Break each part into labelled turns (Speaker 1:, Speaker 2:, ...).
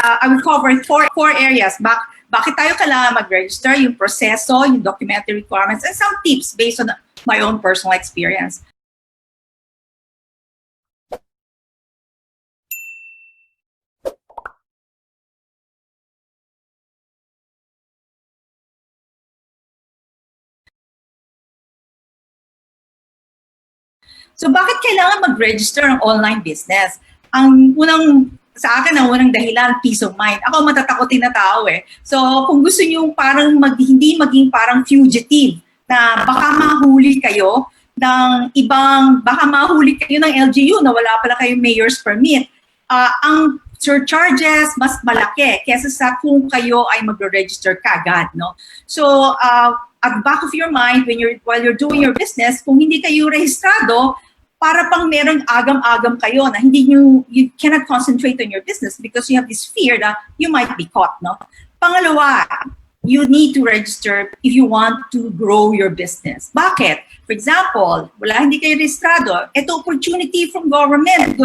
Speaker 1: I will cover four areas. Bakit tayo kailangan mag-register, yung proseso, yung documentary requirements, and some tips based on my own personal experience. So bakit kailangan mag-register ng online business? Ang sa akin, ang unang dahilan, peace of mind. Ako matatakotin na tao eh. So kung gusto niyo parang hindi maging parang fugitive, na baka mahuli kayo ng baka mahuli kayo ng LGU na wala pala kayong mayor's permit, ang surcharges mas malaki kesa sa kung kayo ay magre-register kagad, no? So at the back of your mind while you're doing your business, kung hindi kayo rehistrado, para pang merong agam-agam kayo na you cannot concentrate on your business because you have this fear that you might be caught, no? Pangalawa, you need to register if you want to grow your business. Bakit? For example, hindi kayo rehistrado, ito opportunity from government.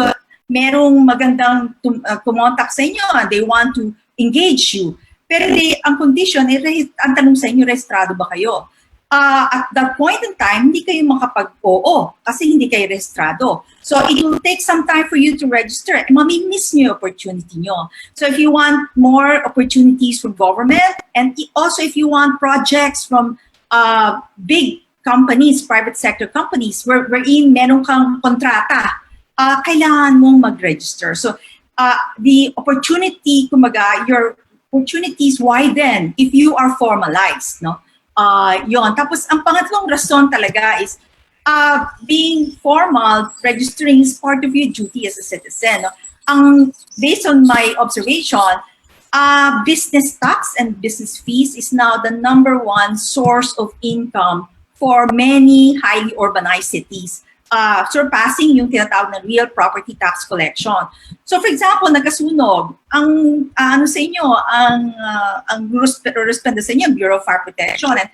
Speaker 1: Merong magandang kumontak sa inyo, they want to engage you. Pero ang condition, ang tanong sa inyo, rehistrado ba kayo? At that point in time, hindi kayo makapag-oo kasi hindi kayo rehistrado. So it will take some time for you to register. Mamimiss nyo yung opportunity nyo. So if you want more opportunities from government, and also if you want projects from big companies, private sector companies, wherein meron kang kontrata, kailangan mong mag-register. So the opportunity, your opportunities widen if you are formalized, no? Yon. Tapos ang pangatlong rason talaga is being formal, registering is part of your duty as a citizen, no? Based on my observation, business tax and business fees is now the #1 source of income for many highly urbanized cities, surpassing yung tinatawag na real property tax collection. So for example, nagkasunog, ang sa inyo, ang responder sa inyo, Bureau of Fire Protection, and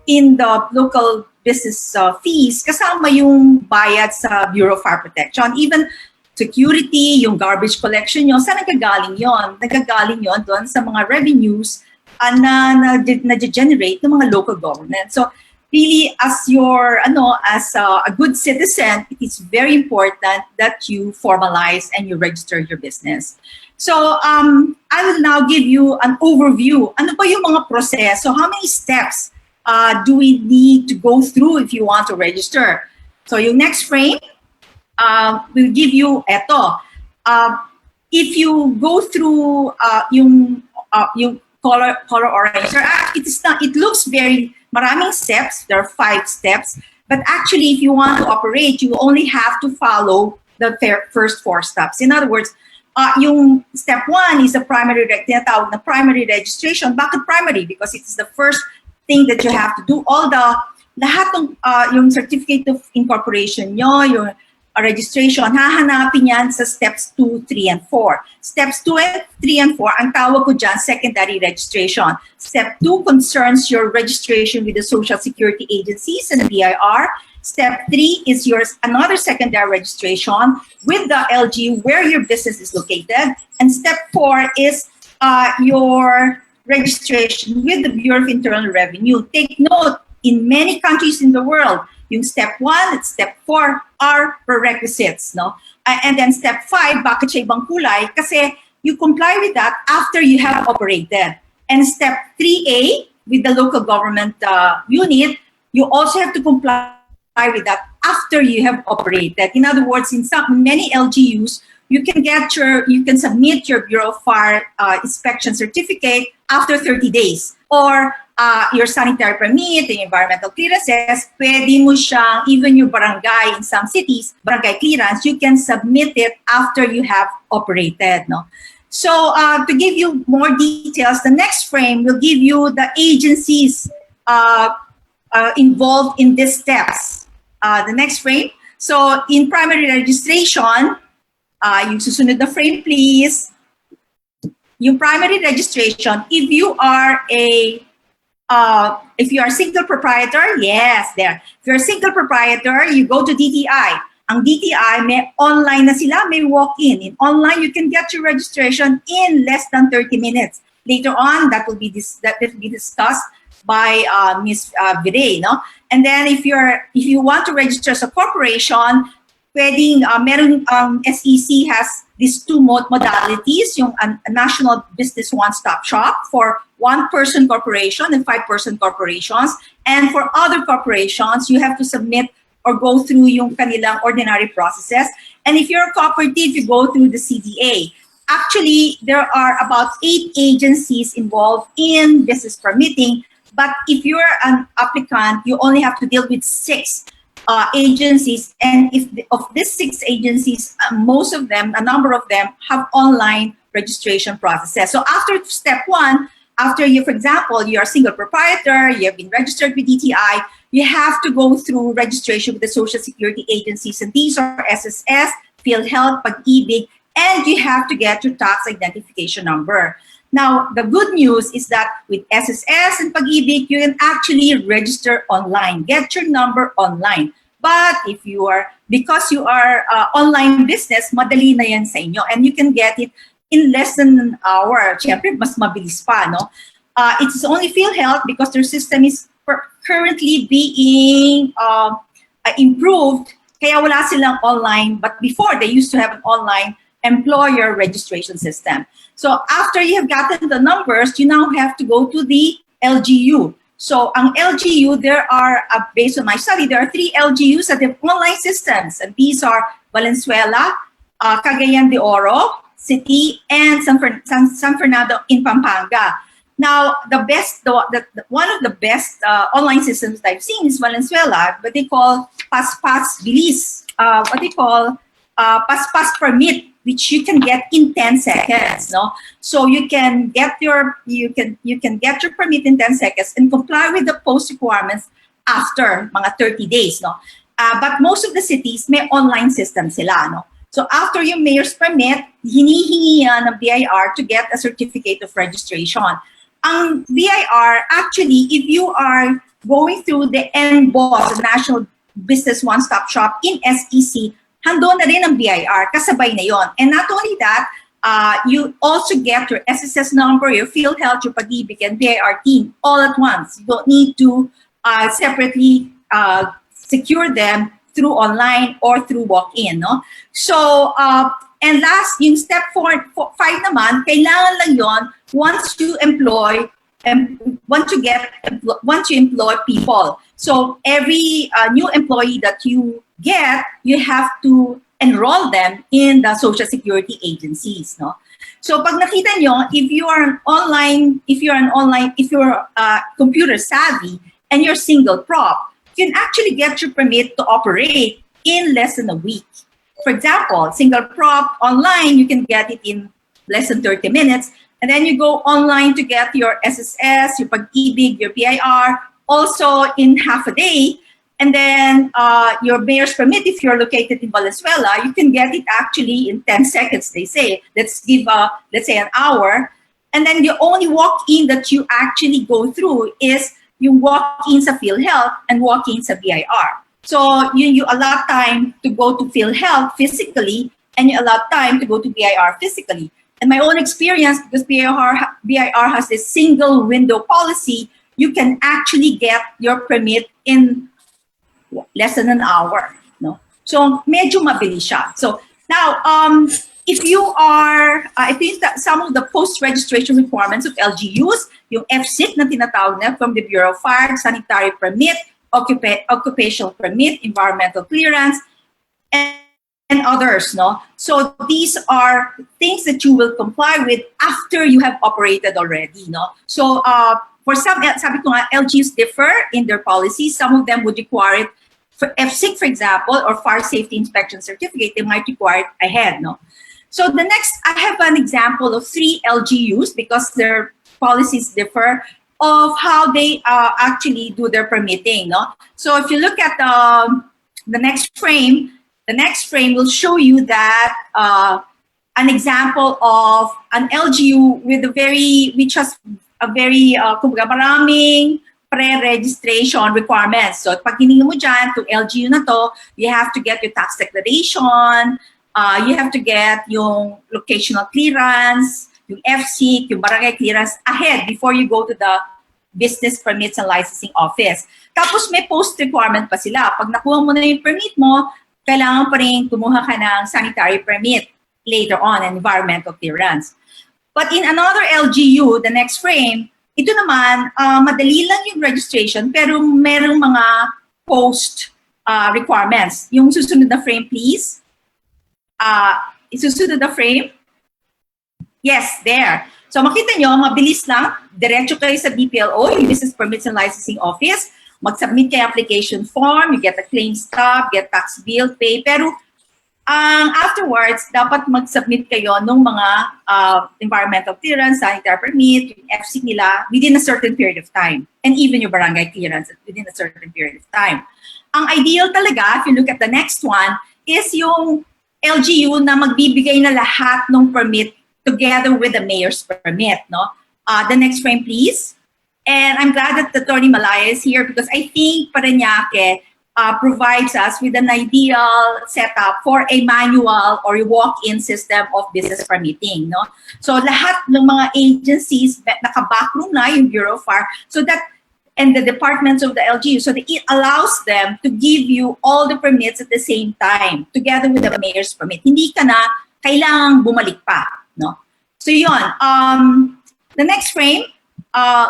Speaker 1: in the local business fees, kasama yung bayad sa Bureau of Fire Protection. Even security, yung garbage collection nyo, saan nagagaling yon? Nagagaling yon doon sa mga revenues na generate ng mga local government. So really, as a good citizen, it is very important that you formalize and you register your business. So I will now give you an overview. Ano ba yung mga proseso? How many steps do we need to go through if you want to register? So yung next frame will give you eto. If you go through yung color orange, it looks very maraming steps. There are 5 steps, but actually, if you want to operate, you only have to follow the first 4 steps. In other words, yung step 1 is the tinatawag na primary registration. Bakit primary? Because it's the first thing that you have to do. Lahat ng yung certificate of incorporation nyo, yung registration, hahanapin yan sa steps 2, 3, and 4. Steps 2, 3, and 4, ang tawag ko dyan, secondary registration. Step 2 concerns your registration with the Social Security agencies and the BIR. Step 3 is another secondary registration with the LG where your business is located. And step 4 is your registration with the Bureau of Internal Revenue. Take note, in many countries in the world, yung step 1 at step 4 are prerequisites, no? And then step 5, bakit siya ibang kulay? Kasi you comply with that after you have operated. And step 3A, with the local government unit, you also have to comply with that after you have operated. In other words, in many LGUs, you can submit your Bureau of Fire inspection certificate after 30 days. Or your sanitary permit, yung environmental clearances, pwede mo siyang, even your barangay in some cities, barangay clearance, you can submit it after you have operated, no? So to give you more details, the next frame will give you the agencies involved in these steps. The next frame. So in primary registration, yung susunod na frame, please. Yung primary registration, if you are a single proprietor, yes, there. If you're a single proprietor, you go to DTI. ang DTI, may online na sila, may walk-in. In online, you can get your registration in less than 30 minutes. Later on, that will be discussed by Ms. Beryl, no? And then if you want to register as a corporation, pwedeng SEC has these two modalities, yung a national business one-stop shop for one-person corporation and five-person corporations. And for other corporations, you have to submit or go through yung kanilang ordinary processes. And if you're a cooperative, you go through the CDA. Actually, there are about 8 agencies involved in business permitting. But if you're an applicant, you only have to deal with 6 agencies. And of these 6 agencies, most of them, a number of them, have online registration processes. So after step 1, after you, for example, you're a single proprietor, you have been registered with DTI, you have to go through registration with the Social Security agencies. And these are SSS, PhilHealth, Pag-ibig, and you have to get your tax identification number. Now, the good news is that with SSS and Pag-ibig, you can actually register online, get your number online. But if you are, because you are online business, madali na yan sa inyo, and you can get it in less than an hour. Siyempre, mas mabilis pa, no? It's only PhilHealth because their system is currently being improved, kaya wala silang online, but before they used to have an online employer registration system. So after you have gotten the numbers, you now have to go to the LGU. So ang LGU, there are, based on my study, there are 3 LGUs that have online systems. And these are Valenzuela, Cagayan de Oro City, and San Fernando in Pampanga. Now, one of the best online systems that I've seen is Valenzuela, what they call Paspas Bilis, what they call Paspas Permit, which you can get in 10 seconds, no? So you can get your permit in 10 seconds and comply with the post requirements after mga 30 days, no? But most of the cities may online system sila, no? So after yung mayor's permit, hinihingi yan ng BIR to get a certificate of registration. Ang BIR, actually, if you are going through the NBOS, the National Business One-Stop Shop in SEC, hando na rin ang BIR, kasabay na yon. And not only that, you also get your SSS number, your PhilHealth, your Pag-ibig, and BIR team all at once. You don't need to separately secure them through online or through walk-in, no? So, and last, yung step 5 naman, kailangan lang yon once you employ people. So every new employee that you get, you have to enroll them in the Social Security agencies, no? So pag nakita nyo, if you're computer savvy and you're single prop, you can actually get your permit to operate in less than a week. For example, single prop online, you can get it in less than 30 minutes. And then you go online to get your SSS, your Pag-ibig, your BIR, also in half a day. And then your mayor's permit, if you're located in Valenzuela, you can get it actually in 10 seconds, they say. Let's say an hour. And then the only walk-in that you actually go through is yung walk-in sa PhilHealth and walk-in sa BIR. So you allot time to go to PhilHealth physically, and you allot time to go to BIR physically. And my own experience, because BIR has this single window policy, you can actually get your permit in less than an hour, no? So medyo mabilis siya. So now, if some of the post-registration requirements of LGUs, yung FSIC na tinatawag na from the Bureau of Fire, sanitary permit, occupational permit, environmental clearance, and others, no? So these are things that you will comply with after you have operated already, no? So for some, sabi ko nga, LGUs differ in their policies. Some of them would require it for FSIC, for example, or Fire Safety Inspection Certificate, they might require it ahead, no? So the next, I have an example of 3 LGUs because their policies differ of how they actually do their permitting, no? So if you look at the next frame will show you that an example of an LGU with which has a very maraming pre-registration requirements. So pag hiningi mo dyan, to LGU na to, you have to get your tax declaration, you have to get yung locational clearance, yung FSIC, yung barangay clearance ahead before you go to the Business Permits and Licensing Office. Tapos may post requirement pa sila. Pag nakuha mo na yung permit mo, kailangan pa rin kumuha ka ng sanitary permit later on, and environmental clearance. But in another LGU, the next frame, ito naman, madali lang yung registration, pero merong mga post requirements. Yung susunod na frame, please. Susunod na frame. Yes, there. So makita nyo, mabilis lang. Diretso kayo sa BPLO, yung Business Permits and Licensing Office. Mag-submit kayo application form, you get a claim stub, get tax bill, pay. Pero afterwards, dapat mag-submit kayo ng mga environmental clearance, sanitary permit, yung FSIC nila within a certain period of time. And even your barangay clearance within a certain period of time. Ang ideal talaga, if you look at the next one, is yung LGU na magbibigay na lahat ng permit together with the mayor's permit. No? The next frame, please. And I'm glad that Attorney Malaya is here because I think Parañaque provides us with an ideal setup for a manual or a walk-in system of business permitting. No? So lahat ng mga agencies naka-backroom na yung Bureau of Fire, so that, and the departments of the LGU, so that it allows them to give you all the permits at the same time, together with the mayor's permit. Hindi ka na kailangang bumalik pa. No? So yun, the next frame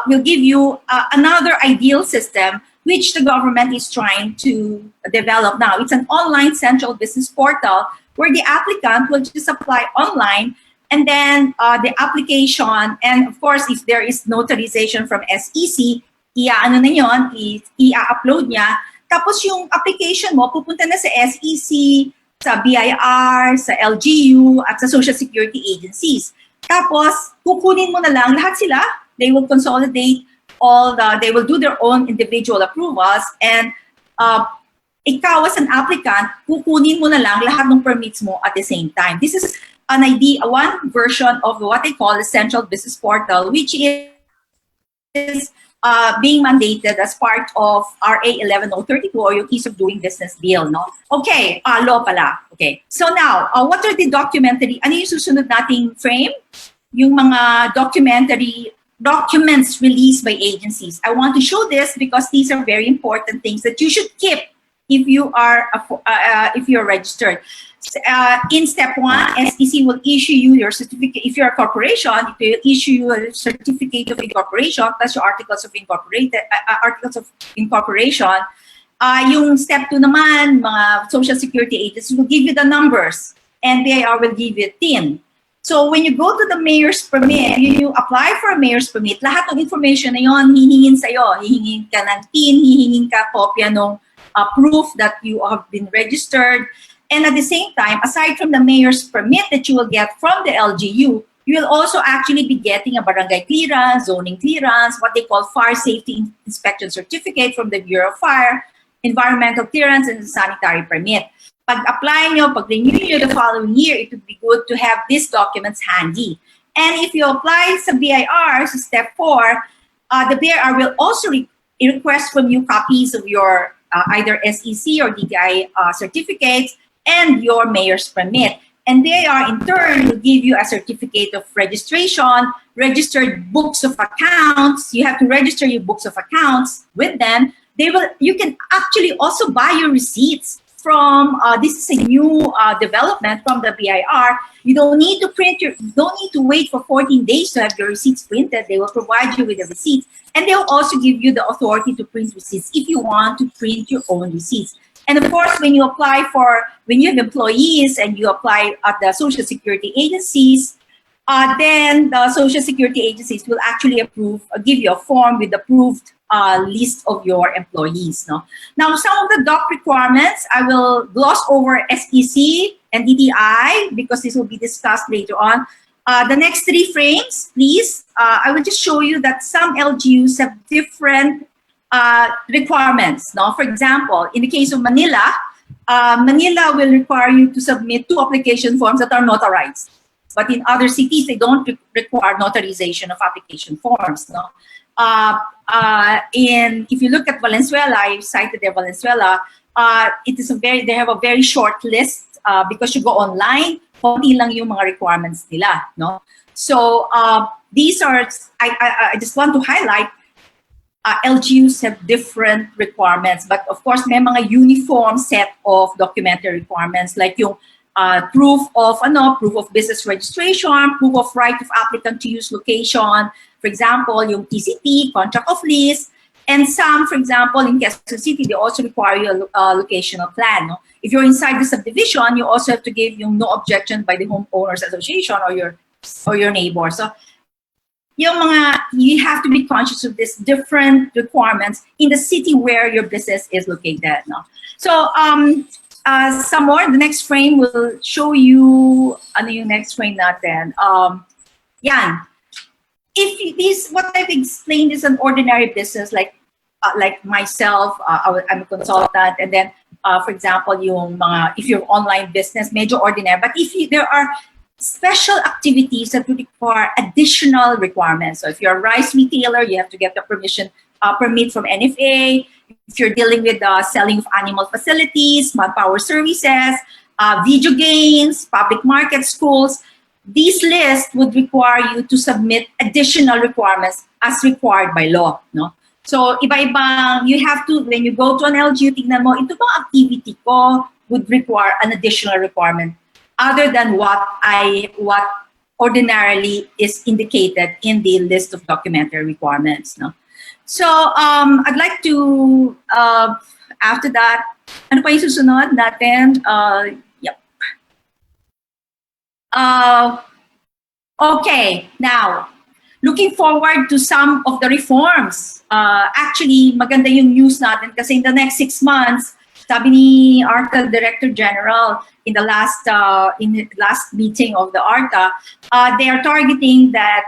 Speaker 1: will give you another ideal system which the government is trying to develop now. It's an online central business portal where the applicant will just apply online, and then the application, and of course, if there is notarization from SEC, i-ano na yun, i-upload niya. Tapos yung application mo, pupunta na sa SEC, sa BIR, sa LGU, at sa Social Security agencies. Tapos, kukunin mo na lang, lahat sila, they will consolidate they will do their own individual approvals, and ikaw as an applicant, kukunin mo na lang lahat ng permits mo at the same time. This is an idea, one version of what they call the Central Business Portal, which is being mandated as part of RA 11032 or yung Ease of Doing Business Bill. No? Okay, law pala. Okay. So now, what are the documentary, ano yung susunod nating frame? Yung mga documents released by agencies. I want to show this because these are very important things that you should keep if you are if you're registered. In step 1, SEC will issue you your certificate. If you're a corporation, it will issue you a certificate of incorporation plus your articles of incorporation. Yung step 2 naman, mga Social Security agencies will give you the numbers, and BIR will give you TIN. So when you go to the mayor's permit, you apply for a mayor's permit, lahat ng information na yon hihingin sa'yo. Hihingin ka ng PIN, hihingin ka kopya ng proof that you have been registered. And at the same time, aside from the mayor's permit that you will get from the LGU, you will also actually be getting a barangay clearance, zoning clearance, what they call fire safety inspection certificate from the Bureau of Fire, environmental clearance, and sanitary permit. Pag-apply nyo, pag-renew nyo the following year, it would be good to have these documents handy. And if you apply sa BIR, so step 4, the BIR will also request from you copies of your either SEC or DTI certificates and your mayor's permit. And BIR, in turn, will give you a certificate of registration, registered books of accounts. You have to register your books of accounts with them. You can actually also buy your receipts from this is a new development from the BIR. You don't need to don't need to wait for 14 days to have your receipts printed. They will provide you with the receipts, and they will also give you the authority to print receipts if you want to print your own receipts. And of course, when you have employees and you apply at the Social Security agencies, then the Social Security agencies will actually give you a form with approved list of your employees. No? Now, some of the doc requirements, I will gloss over SEC and DTI because this will be discussed later on. The next 3 frames, please. I will just show you that some LGUs have different requirements. No? For example, in the case of Manila, Manila will require you to submit 2 application forms that are notarized. But in other cities, they don't require notarization of application forms. No? if you look at Valenzuela, I cited there Valenzuela. They have a very short list because you go online, konti lang yung mga requirements nila, no? So these are, I just want to highlight, LGUs have different requirements, but of course may mga uniform set of documentary requirements like yung proof of business registration, proof of right of applicant to use location, for example, yung TCP, contract of lease, and some, for example, in Quezon City, they also require you a locational plan. No? If you're inside the subdivision, you also have to give yung no objection by the homeowners association or your neighbor. So you have to be conscious of these different requirements in the city where your business is located. No? So some more, the next frame will show you, ano yung next frame natin? Yan. If what I've explained is an ordinary business, like myself, I'm a consultant, and then, for example, if you're online business, medyo ordinary. But there are special activities that would require additional requirements. So if you're a rice retailer, you have to get the permit from NFA. If you're dealing with the selling of animal facilities, manpower services, video games, public market, schools, these lists would require you to submit additional requirements as required by law. No? So iba-ibang, you have to, when you go to an LGU, tignan mo, ito bang activity ko would require an additional requirement other than what ordinarily is indicated in the list of documentary requirements. No? So I'd like to, after that, ano pa yung susunod natin? Okay, now, looking forward to some of the reforms. Actually, maganda yung news natin kasi in the next 6 months, sabi ni ARTA Director General in the last meeting of the ARTA, they are targeting that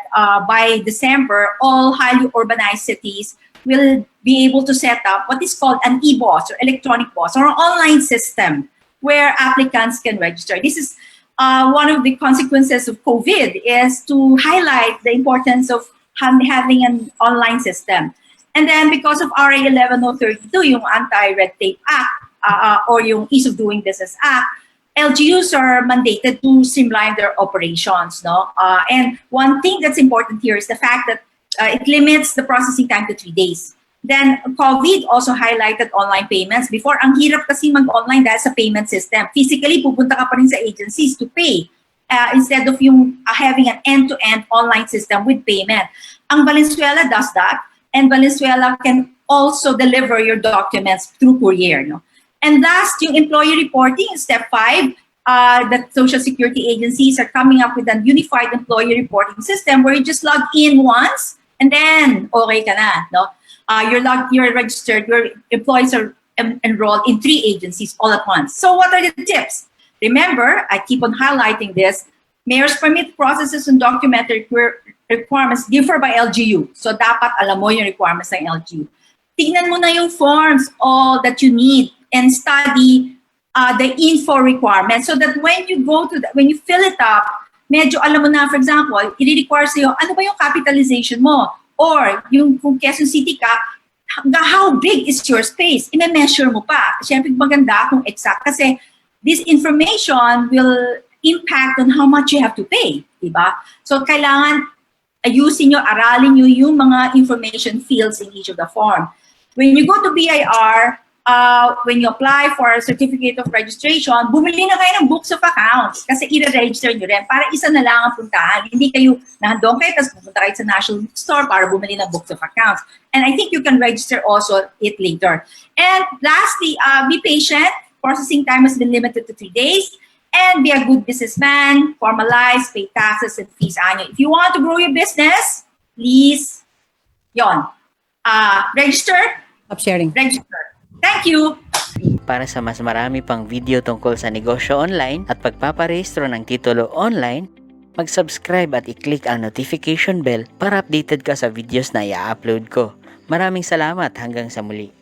Speaker 1: by December, all highly urbanized cities will be able to set up what is called an e-boss or electronic boss or an online system where applicants can register. This is one of the consequences of COVID is to highlight the importance of having an online system. And then because of RA 11032, yung Anti-Red Tape Act, or yung Ease of Doing Business Act, LGUs are mandated to streamline their operations. No? And one thing that's important here is the fact that it limits the processing time to 3 days. Then COVID also highlighted online payments. Before, ang hirap kasi mag-online dahil sa payment system. Physically, pupunta ka pa rin sa agencies to pay instead of having an end-to-end online system with payment. Ang Valenzuela does that, and Valenzuela can also deliver your documents through courier. No? And last, yung employee reporting, step 5, that Social Security agencies are coming up with a unified employee reporting system where you just log in once and then okay ka na. No? You're registered, your employees are enrolled in 3 agencies all at once. So what are the tips? Remember, I keep on highlighting this, mayor's permit processes and documentary requirements differ by LGU. So dapat alam mo yung requirements ng LGU. Tingnan mo na yung forms, all that you need, and study the info requirements so that when you fill it up, medyo alam mo na, for example, i-require sa'yo, ano ba yung capitalization mo? Or yung kung Quezon City ka, how big is your space? I-measure mo pa. Siyempre maganda kung exact kasi this information will impact on how much you have to pay. Diba? So kailangan ayusin nyo, aralin nyo yung mga information fields in each of the form. When you go to BIR, when you apply for a certificate of registration, bumili na kayo ng books of accounts kasi i-register nyo rin para isa na lang ang puntahan. Hindi kayo nandun kayo, tapos pupunta kayo sa national store para bumili ng books of accounts. And I think you can register also it later. And lastly, be patient. Processing time has been limited to 3 days. And be a good businessman, formalize, pay taxes and fees annually. If you want to grow your business, please, register.
Speaker 2: Stop sharing.
Speaker 1: Register. Thank you!
Speaker 3: Para sa mas marami pang video tungkol sa negosyo online at pagpaparehistro ng titulo online, mag-subscribe at i-click ang notification bell para updated ka sa videos na i-upload ko. Maraming salamat hanggang sa muli.